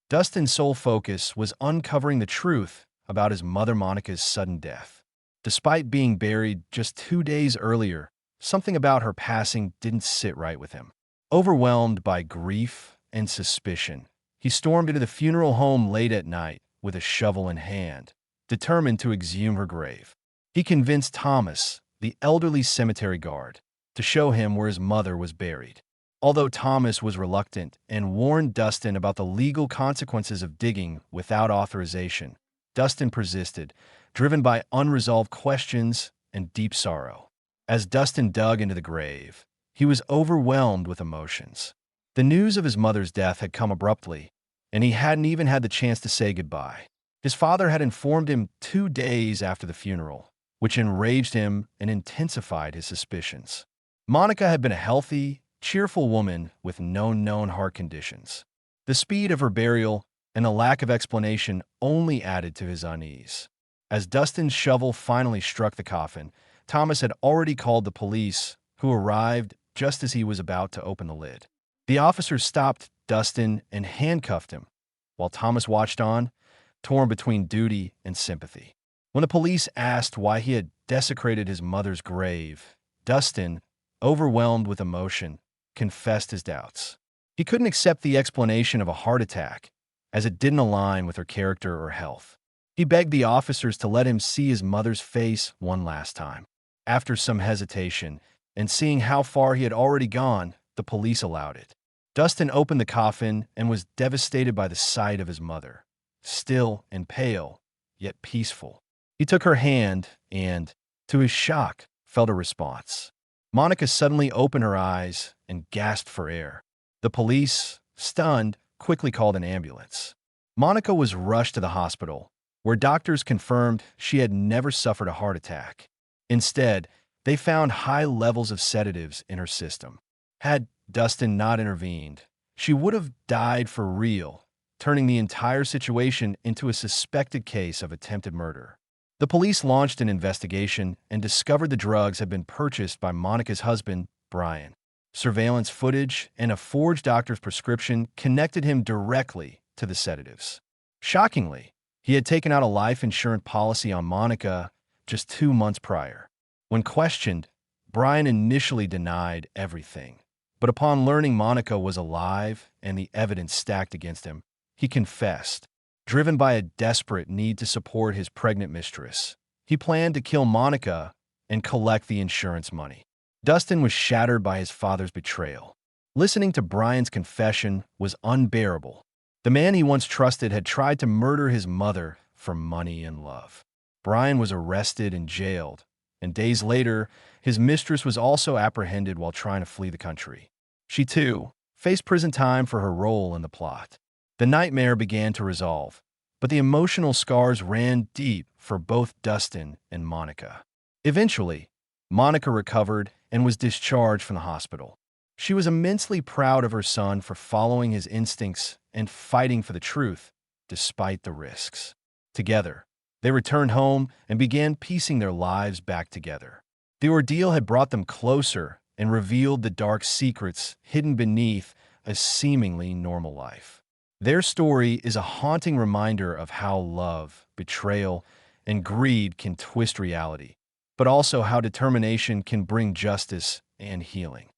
Dustin's sole focus was uncovering the truth about his mother Monica's sudden death. Despite being buried just 2 days earlier, something about her passing didn't sit right with him. Overwhelmed by grief and suspicion, he stormed into the funeral home late at night with a shovel in hand, determined to exhume her grave. He convinced Thomas, the elderly cemetery guard, to show him where his mother was buried. Although Thomas was reluctant and warned Dustin about the legal consequences of digging without authorization, Dustin persisted, driven by unresolved questions and deep sorrow. As Dustin dug into the grave, he was overwhelmed with emotions. The news of his mother's death had come abruptly, and he hadn't even had the chance to say goodbye. His father had informed him 2 days after the funeral, which enraged him and intensified his suspicions. Monica had been a healthy, cheerful woman with no known heart conditions. The speed of her burial and the lack of explanation only added to his unease. As Dustin's shovel finally struck the coffin, Thomas had already called the police, who arrived just as he was about to open the lid. The officers stopped Dustin and handcuffed him, while Thomas watched on, torn between duty and sympathy. When the police asked why he had desecrated his mother's grave, Dustin, overwhelmed with emotion, confessed his doubts. He couldn't accept the explanation of a heart attack, as it didn't align with her character or health. He begged the officers to let him see his mother's face one last time. After some hesitation, and seeing how far he had already gone, the police allowed it. Dustin opened the coffin and was devastated by the sight of his mother, still and pale, yet peaceful. He took her hand and, to his shock, felt a response. Monica suddenly opened her eyes and gasped for air. The police, stunned, quickly called an ambulance. Monica was rushed to the hospital, where doctors confirmed she had never suffered a heart attack. Instead, they found high levels of sedatives in her system. Had Dustin not intervened, she would have died for real, turning the entire situation into a suspected case of attempted murder. The police launched an investigation and discovered the drugs had been purchased by Monica's husband, Brian. Surveillance footage and a forged doctor's prescription connected him directly to the sedatives. Shockingly, he had taken out a life insurance policy on Monica just 2 months prior. When questioned, Brian initially denied everything. But upon learning Monica was alive and the evidence stacked against him, he confessed. Driven by a desperate need to support his pregnant mistress, he planned to kill Monica and collect the insurance money. Dustin was shattered by his father's betrayal. Listening to Brian's confession was unbearable. The man he once trusted had tried to murder his mother for money and love. Brian was arrested and jailed, and days later, his mistress was also apprehended while trying to flee the country. She, too, faced prison time for her role in the plot. The nightmare began to resolve, but the emotional scars ran deep for both Dustin and Monica. Eventually, Monica recovered and was discharged from the hospital. She was immensely proud of her son for following his instincts and fighting for the truth, despite the risks. Together, they returned home and began piecing their lives back together. The ordeal had brought them closer and revealed the dark secrets hidden beneath a seemingly normal life. Their story is a haunting reminder of how love, betrayal, and greed can twist reality, but also how determination can bring justice and healing.